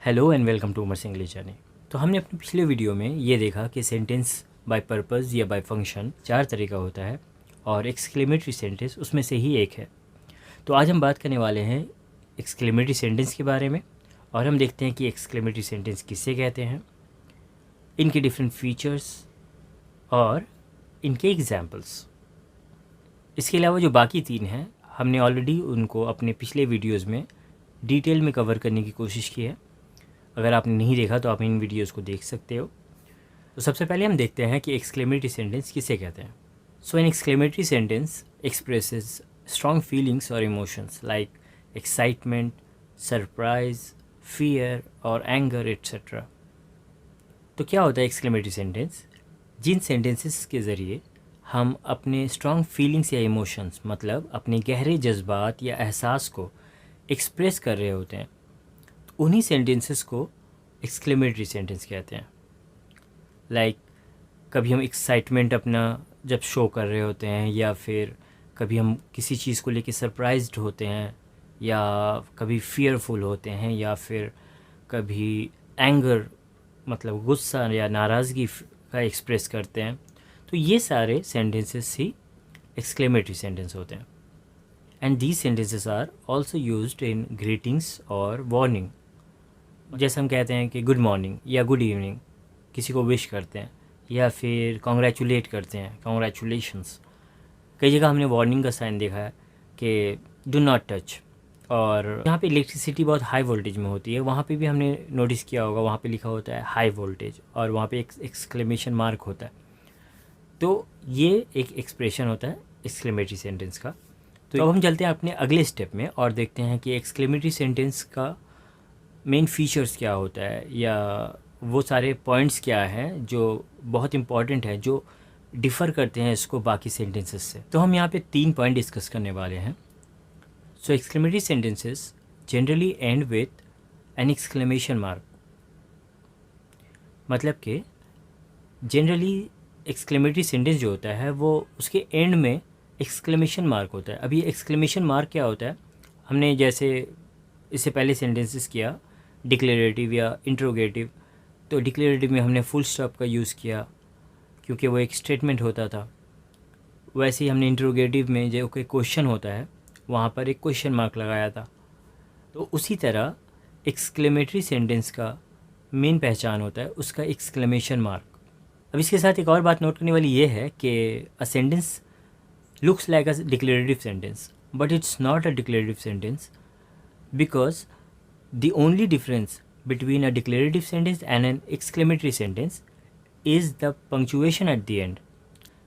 Hello and welcome to Umar English journey. तो हमने अपने पिछले वीडियो में ये देखा कि सेंटेंस बाय पर्पस या बाय फंक्शन चार तरह का होता है और एक्सक्लेमेटरी सेंटेंस उसमें से ही एक है। तो आज हम बात करने वाले हैं एक्सक्लेमेटरी सेंटेंस के बारे में और हम देखते हैं कि एक्सक्लेमेटरी सेंटेंस किसे कहते हैं, इनके डिफरेंट फीचर्स और इनके एग्जाम्पल्स। इसके अलावा जो बाकी तीन हैं हमने ऑलरेडी उनको अपने पिछले वीडियोज़ में डिटेल में कवर करने की कोशिश की है। अगर आपने नहीं देखा तो आप इन वीडियोस को देख सकते हो। तो सबसे पहले हम देखते हैं कि एक्सक्लेमेटरी सेंटेंस किसे कहते हैं। So an exclamatory sentence expresses strong feelings और emotions like excitement, surprise, fear और एंगर एट्सेट्रा। तो क्या होता है एक्सक्लेमेटरी सेंटेंस? जिन सेंटेंसेस के ज़रिए हम अपने स्ट्रॉन्ग फीलिंग्स या इमोशंस मतलब अपने गहरे जज्बात या एहसास को एक्सप्रेस कर रहे होते हैं, उन्हीं सेंटेंसेस को एक्सक्लेमेटरी सेंटेंस कहते हैं। लाइक कभी हम एक्साइटमेंट अपना जब शो कर रहे होते हैं या फिर कभी हम किसी चीज़ को लेके सरप्राइज्ड होते हैं या कभी फियरफुल होते हैं या फिर कभी एंगर मतलब गुस्सा या नाराज़गी का एक्सप्रेस करते हैं, तो ये सारे सेंटेंसेस ही एक्सक्लेमेटरी सेंटेंस होते हैं। And these sentences are also used in greetings और वार्निंग। जैसे हम कहते हैं कि गुड मॉर्निंग या गुड इवनिंग, किसी को विश करते हैं या फिर कॉन्ग्रेचुलेट करते हैं, कॉन्ग्रेचुलेशंस। कई जगह हमने वार्निंग का साइन देखा है कि डू नॉट टच। और यहाँ पे इलेक्ट्रिसिटी बहुत हाई वोल्टेज में होती है, वहाँ पे भी हमने नोटिस किया होगा, वहाँ पे लिखा होता है हाई वोल्टेज और वहाँ पे एक एक्सक्लेमेशन मार्क होता है। तो ये एक एक्सप्रेशन होता है एक्सक्लेमेटरी सेंटेंस का। तो अब हम चलते हैं अपने अगले स्टेप में और देखते हैं कि एक्सक्लेमेटरी सेंटेंस का मेन फीचर्स क्या होता है या वो सारे पॉइंट्स क्या हैं जो बहुत इंपॉर्टेंट है, जो डिफ़र करते हैं इसको बाकी सेंटेंसेस से। तो हम यहाँ पे 3 पॉइंट डिस्कस करने वाले हैं। So exclamatory sentences generally end with an exclamation mark. मतलब कि जनरली एक्सक्लेमेटरी सेंटेंस जो होता है वो उसके एंड में एक्सक्लेमेशन मार्क होता है। अब ये एक्सक्लेमेशन मार्क क्या होता है? हमने जैसे इससे पहले सेंटेंसेस किया डिक्लेरेटिव या इंट्रोगेटिव, तो डिक्लेरेटिव में हमने फुल स्टॉप का यूज़ किया क्योंकि वो एक स्टेटमेंट होता था। वैसे ही हमने इंट्रोगेटिव में जो कोई क्वेश्चन होता है वहाँ पर एक क्वेश्चन मार्क लगाया था। तो उसी तरह एक्सक्लेमेटरी सेंटेंस का मेन पहचान होता है उसका एक्सक्लेमेशन मार्क। अब इसके साथ एक और बात नोट करने वाली ये है कि a sentence looks like a declarative sentence, but it's not a declarative sentence because the only difference between a declarative sentence and an exclamatory sentence is the punctuation at the end.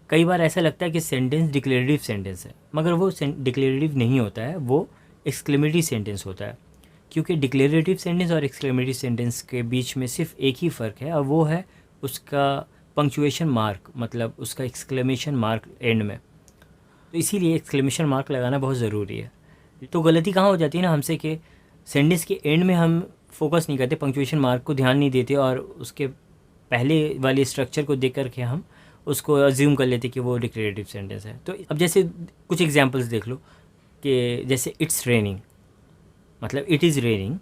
कई बार ऐसा लगता है कि sentence declarative sentence है, मगर वो declarative नहीं होता है, वो एक्सक्लेमेटरी सेंटेंस होता है। क्योंकि डिक्लेरेटिव सेंटेंस और एक्सक्लेमेटरी सेंटेंस के बीच में सिर्फ एक ही फ़र्क है और वो है उसका पंक्चुएशन मार्क, मतलब उसका एक्सक्लेमेशन मार्क एंड में। तो इसीलिए एक्सक्लेमेशन मार्क लगाना बहुत ज़रूरी है। तो गलती कहाँ हो जाती है ना हमसे कि सेंटेंस के एंड में हम फोकस नहीं करते, पंक्चुएशन मार्क को ध्यान नहीं देते और उसके पहले वाले स्ट्रक्चर को देख करके हम उसको अज्यूम कर लेते कि वो डिक्लेरेटिव सेंटेंस है। तो अब जैसे कुछ एग्जांपल्स देख लो कि जैसे इट्स रेनिंग, मतलब इट इज़ रेनिंग,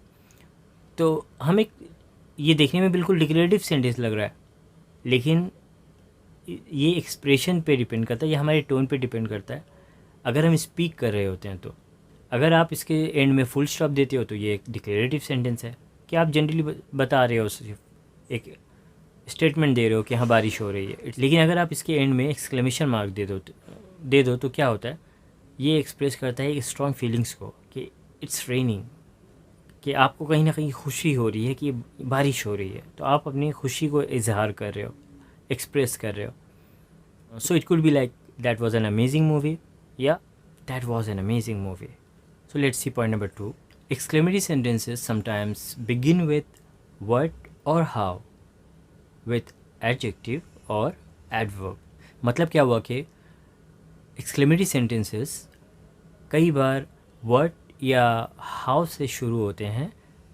तो हमें ये देखने में बिल्कुल डिक्लेरेटिव सेंटेंस लग रहा है, लेकिन ये एक्सप्रेशन पे डिपेंड करता है, ये हमारे टोन पे डिपेंड करता है। अगर हम स्पीक कर रहे होते हैं तो अगर आप इसके एंड में फुल स्टॉप देते हो तो ये एक डिक्लेरेटिव सेंटेंस है कि आप जनरली बता रहे हो, सिर्फ एक स्टेटमेंट दे रहे हो कि हाँ बारिश हो रही है। लेकिन अगर आप इसके एंड में एक्सक्लेमेशन मार्क दे दो तो क्या होता है, ये एक्सप्रेस करता है एक स्ट्रॉन्ग फीलिंग्स को कि इट्स रेनिंग, कि आपको कहीं ना कहीं खुशी हो रही है कि बारिश हो रही है, तो आप अपनी खुशी को इजहार कर रहे हो, एक्सप्रेस कर रहे हो। So it could be like that was an amazing movie या that was an amazing movie. So let's see point number 2। Exclamatory sentences sometimes begin with what और हाउ, विथ एडजेक्टिव और एडवर्ब। मतलब क्या हुआ कि एक्सक्लेमेटरी सेंटेंसेस कई बार what या how से शुरू होते हैं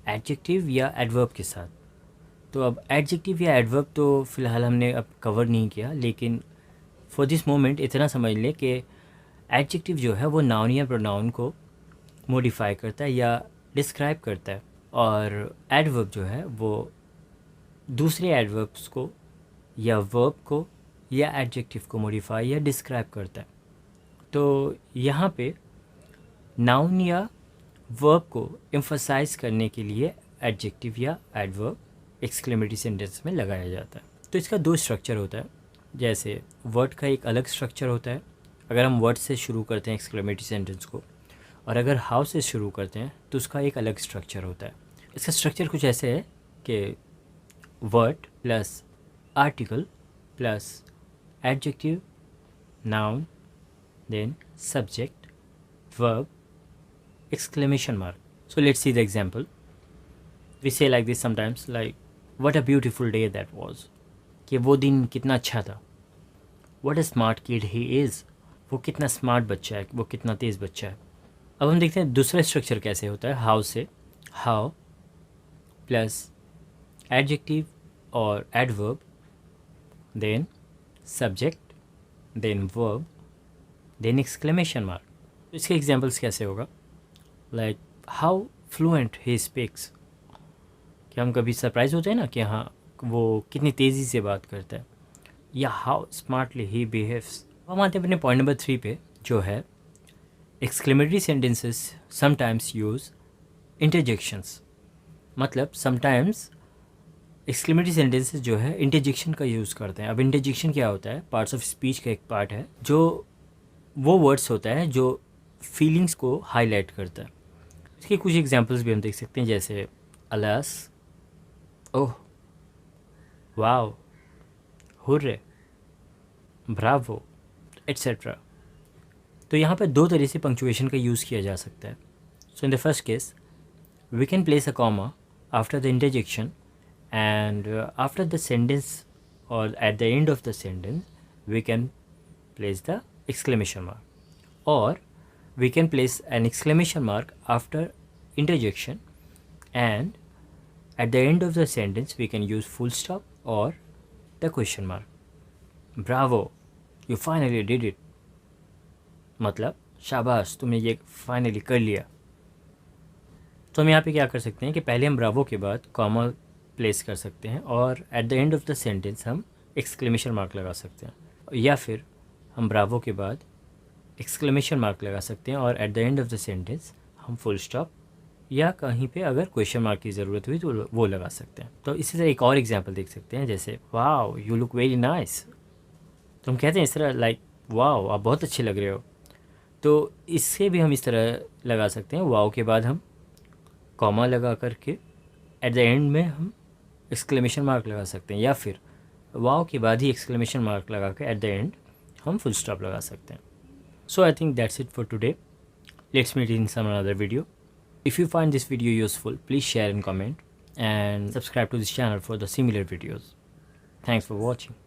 एडजेक्टिव या एडवर्ब के साथ। तो अब एडजेक्टिव या एडवर्ब तो फ़िलहाल हमने अब कवर नहीं किया, लेकिन फॉर दिस मोमेंट इतना समझ लें कि एडजेक्टिव जो है वो नाउन या प्रोनाउन को मॉडिफाई करता है या डिस्क्राइब करता है। और एडवर्ब जो है वो दूसरे एडवर्ब्स को या वर्ब को या एडजेक्टिव को मॉडिफाई या डिस्क्राइब करता है। तो यहाँ पे नाउन या वर्ब को एम्फसाइज करने के लिए एडजेक्टिव या एडवर्ब एक्सक्लेमेटरी सेंटेंस में लगाया जाता है। तो इसका दो स्ट्रक्चर होता है। जैसे वर्ड का एक अलग स्ट्रक्चर होता है अगर हम वर्ड से शुरू करते हैं एक्सक्लेमेटरी सेंटेंस को, और अगर हाउ से शुरू करते हैं तो उसका एक अलग स्ट्रक्चर होता है। इसका स्ट्रक्चर कुछ ऐसे है कि word plus article plus adjective, noun, then subject, verb, exclamation mark. So let's see the example. We say like this sometimes, like what a beautiful day that was. कि वो दिन कितना अच्छा था. What a smart kid he is. वो कितना smart बच्चा है, वो कितना तेज़ बच्चा है. अब हम देखते हैं दूसरा स्ट्रक्चर कैसे होता है हाउ से. हाउ प्लस एडजेक्टिव और adverb, then subject, then verb, then exclamation mark. इसके एग्जाम्पल्स कैसे होगा? Like how fluent he speaks. कि हम कभी सरप्राइज होते हैं ना कि हाँ वो कितनी तेज़ी से बात करता है. या हाउ स्मार्टली ही बिहेव्स. हम आते हैं अपने पॉइंट नंबर 3 पे, जो है exclamatory sentences sometimes use interjections. मतलब समटाइम्स एक्सक्लेमेटरी सेंटेंसेस जो है इंटरजेक्शन का यूज़ करते हैं. अब इंटरजेक्शन क्या होता है? पार्ट्स ऑफ स्पीच का एक पार्ट है जो वो वर्ड्स होता है जो फीलिंग्स को हाईलाइट करता है. इसके कुछ एग्जांपल्स भी हम देख सकते हैं, जैसे अलास, ओह, वाओ, हुर्रे, ब्रावो, एट्सेट्रा. तो यहाँ पर दो तरह से पंक्चुएशन का यूज़ किया जा सकता है. So in the first case we can place a comma after the interjection and after the sentence और at the end of the sentence we can place the exclamation mark, or we can place an exclamation mark after interjection and at the end of the sentence we can use full stop or the question mark. Bravo, you finally did it. मतलब शाबाश, तुमने ये finally कर लिया. तो हम यहाँ पे क्या कर सकते हैं कि पहले हम ब्रावो के बाद कॉमा प्लेस कर सकते हैं और at the end of the sentence हम एक्सक्लेमेशन मार्क लगा सकते हैं, या फिर हम ब्रावो के बाद एक्सक्लेमेशन मार्क लगा सकते हैं और at the end of the sentence हम फुल स्टॉप या कहीं पे अगर क्वेश्चन मार्क की ज़रूरत हुई तो वो लगा सकते हैं. तो इसी तरह एक और एग्जांपल देख सकते हैं, जैसे wow you look very nice. तो हम कहते हैं इस तरह लाइक वाओ आप बहुत अच्छे लग रहे हो. तो इससे भी हम इस तरह लगा सकते हैं, वाओ के बाद हम कॉमा लगा करके एट द एंड में हम एक्सक्लेमेशन मार्क लगा सकते हैं, या फिर वाओ के बाद ही एक्सक्लेमेशन मार्क लगा के एट द एंड हम फुल स्टॉप लगा सकते हैं. So I think that's it for today. Let's meet in some another video. If you find this video useful, please share and comment and subscribe to this channel for the similar videos. Thanks for watching.